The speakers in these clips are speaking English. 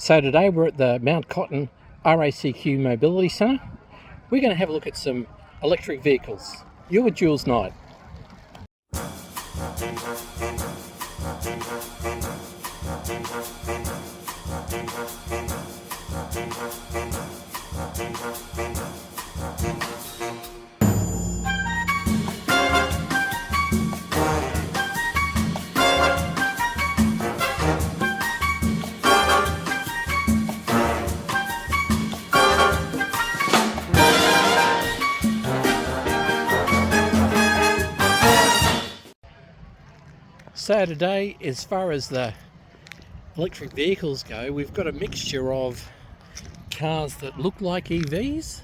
So today we're at the Mount Cotton RACQ Mobility Centre. We're going to have a look at some electric vehicles. You're with Jules Knight. So today, as far as the electric vehicles go, we've got a mixture of cars that look like EVs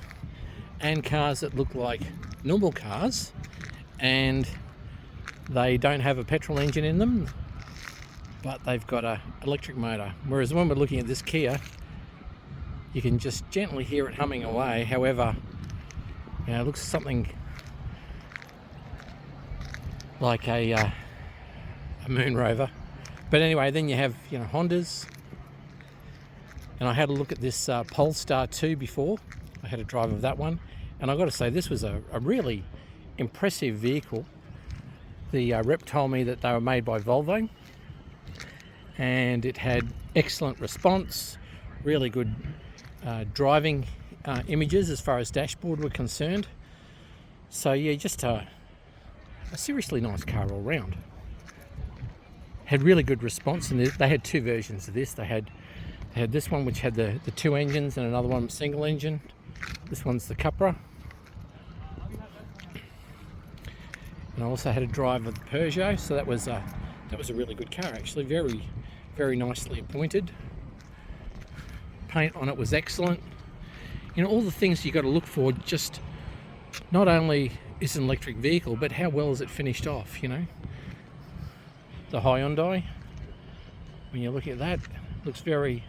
and cars that look like normal cars, and they don't have a petrol engine in them, but they've got an electric motor. Whereas when we're looking at this Kia, you can just gently hear it humming away. However, it looks something like a Moon Rover. But anyway, then you have Hondas, and I had a look at this Polestar 2 before. I had a drive of that one, and I've got to say this was a really impressive vehicle. The rep told me that they were made by Volvo, and it had excellent response, really good driving images as far as dashboard were concerned. So yeah, just a seriously nice car all round. Had really good response, and they had two versions of this. They had this one which had the two engines, and another one single engine. This one's the Cupra. And I also had a drive of the Peugeot, so that was a really good car actually. Very nicely appointed. Paint on it was excellent. All the things you got to look for. Just not only is it an electric vehicle, but how well is it finished off? The Hyundai, when you're looking at that, looks very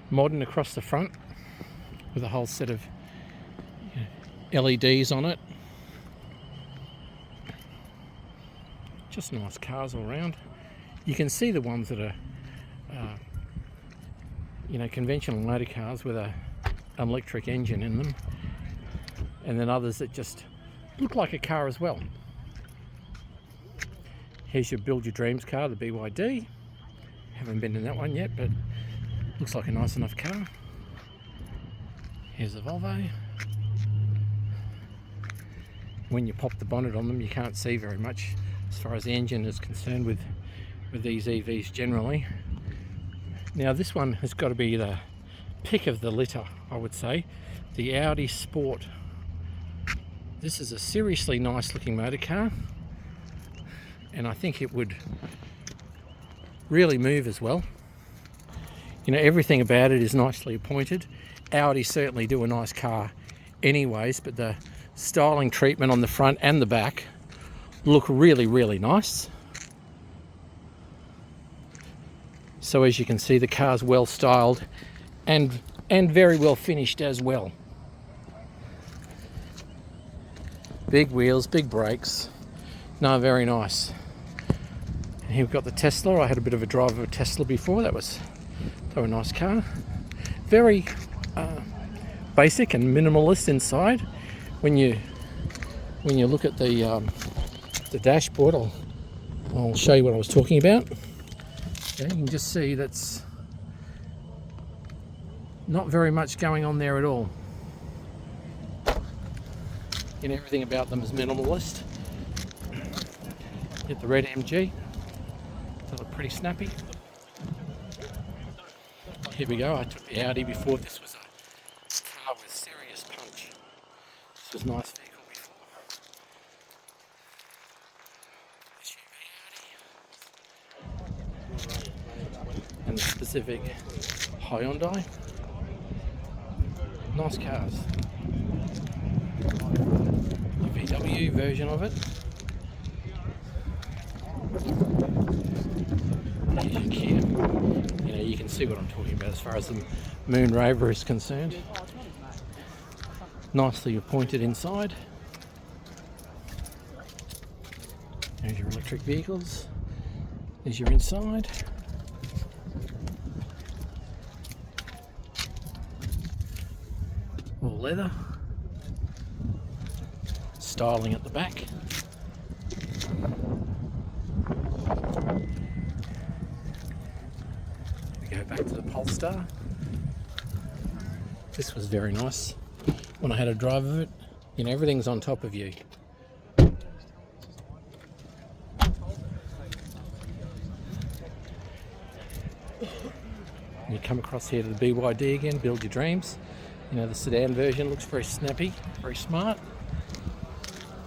modern across the front with a whole set of LEDs on it. Just nice cars all around. You can see the ones that are conventional motor cars with an electric engine in them, and then others that just look like a car as well. Here's your Build Your Dreams car, the BYD. Haven't been in that one yet, but looks like a nice enough car. Here's the Volvo. When you pop the bonnet on them, you can't see very much as far as the engine is concerned with these EVs generally. Now this one has got to be the pick of the litter, I would say. The Audi Sport. This is a seriously nice looking motor car, and I think it would really move as well. Everything about it is nicely appointed. Audi certainly do a nice car anyways, but the styling treatment on the front and the back look really nice. So as you can see, the car's well styled and very well finished as well. Big wheels, big brakes. No, very nice. Here we've got the Tesla. I had a bit of a drive of a Tesla before. They were a nice car. Very basic and minimalist inside. When you look at the dashboard, I'll show you what I was talking about. Okay, you can just see that's not very much going on there at all. Everything about them is minimalist. Get the red MG. They look pretty snappy. Here we go. I took the Audi before. This was a car with serious punch. This was a nice vehicle before. SUV Audi. And the specific Hyundai. Nice cars. The VW version of it. Kia. You can see what I'm talking about as far as the Moon Rover is concerned. Nicely appointed inside. There's your electric vehicles. There's your inside. leather, styling at the back. We go back to the Polestar. This was very nice. When I had a drive of it, you know, everything's on top of you. You come across here to the BYD again, Build Your Dreams. You know, the sedan version looks very snappy, very smart.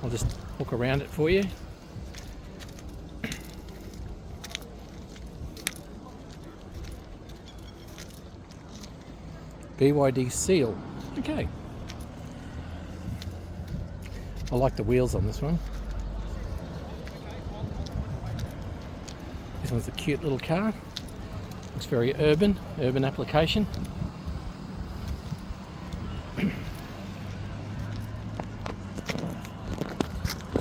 I'll just look around it for you. BYD seal. Okay. I like the wheels on this one. This one's a cute little car. Looks very urban application.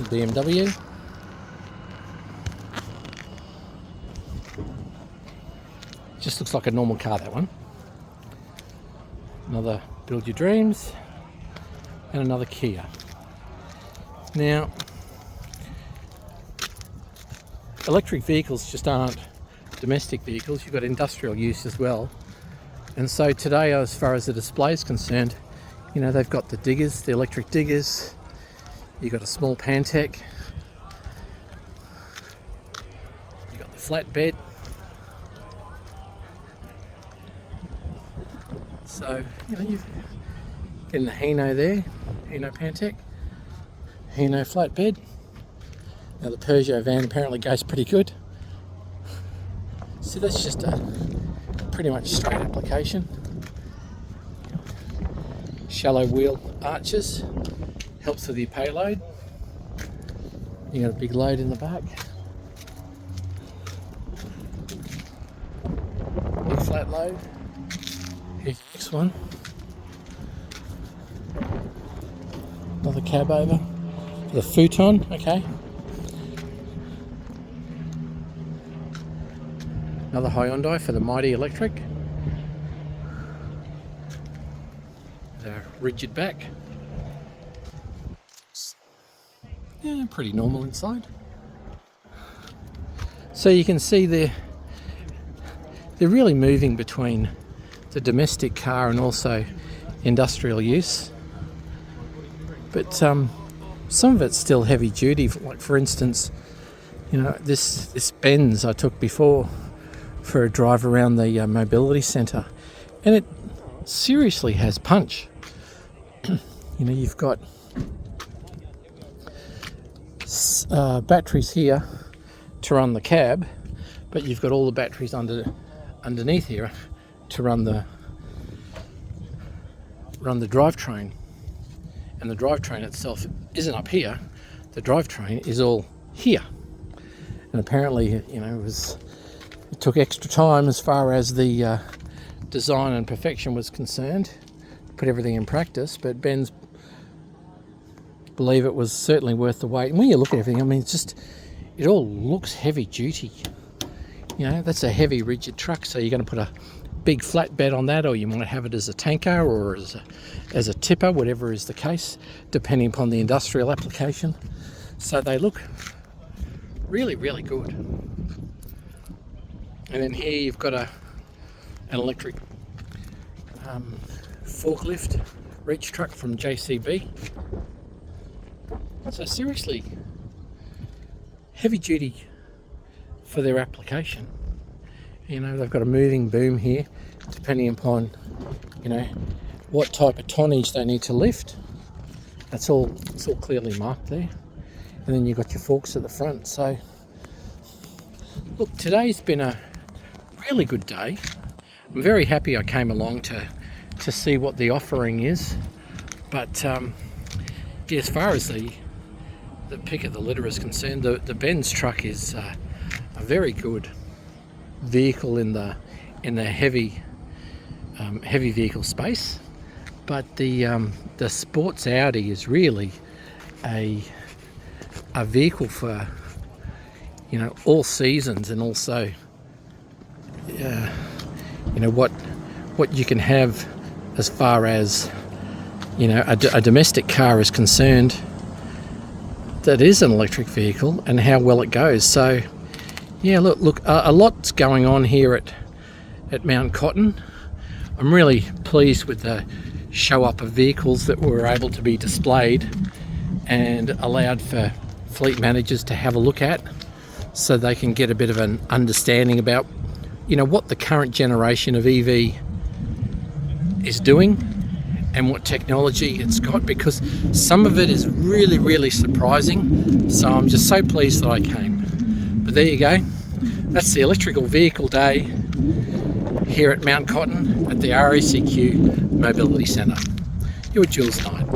BMW. Just looks like a normal car, that one. Another Build Your Dreams. And another Kia. Now, electric vehicles just aren't domestic vehicles, you've got industrial use as well. And so today, as far as the display is concerned, you know, they've got the diggers, the electric diggers, you've got a small Pantech, you've got the flatbed. So, you know, you've getting the Hino there, Hino Pantech, Hino flatbed. Now the Peugeot van apparently goes pretty good. So that's just a pretty much straight application. Shallow wheel arches, helps with your payload. You got a big load in the back. Big flat load. Here's the next one. Another cab over. The futon, okay. Another Hyundai for the mighty electric. The rigid back. Yeah, pretty normal inside. So you can see they're really moving between the domestic car and also industrial use. But some of it's still heavy duty. Like for instance, you know, this Benz I took before for a drive around the mobility centre, and it seriously has punch. You know, you've got batteries here to run the cab, but you've got all the batteries underneath here to run the drivetrain, and the drivetrain itself isn't up here. The drivetrain is all here, and apparently, you know, it took extra time as far as the design and perfection was concerned, put everything in practice, but Ben's believe it was certainly worth the wait. And when you look at everything, I mean, it all looks heavy duty. You know, that's a heavy rigid truck, so you're going to put a big flatbed on that, or you might have it as a tanker or as a tipper, whatever is the case, depending upon the industrial application. So they look really, really good. And then here you've got an electric forklift reach truck from JCB. So seriously, heavy duty for their application. You know, they've got a moving boom here, depending upon, you know, what type of tonnage they need to lift. It's all clearly marked there. And then you've got your forks at the front. So, look, today's been a really good day. I'm very happy I came along to see what the offering is. But yeah, as far as the pick of the litter is concerned, the Benz truck is a very good vehicle in the heavy vehicle space. But the sports Audi is really a vehicle for, you know, all seasons, and also you know what you can have as far as you know, a domestic car is concerned, that is an electric vehicle, and how well it goes. So yeah, look, a lot's going on here at Mount Cotton. I'm really pleased with the show up of vehicles that were able to be displayed and allowed for fleet managers to have a look at, so they can get a bit of an understanding about, you know, what the current generation of EV is doing and what technology it's got, because some of it is really, really surprising. So I'm just so pleased that I came. But there you go. That's the electrical vehicle day here at Mount Cotton at the RACQ Mobility Centre. Your Jules Knight.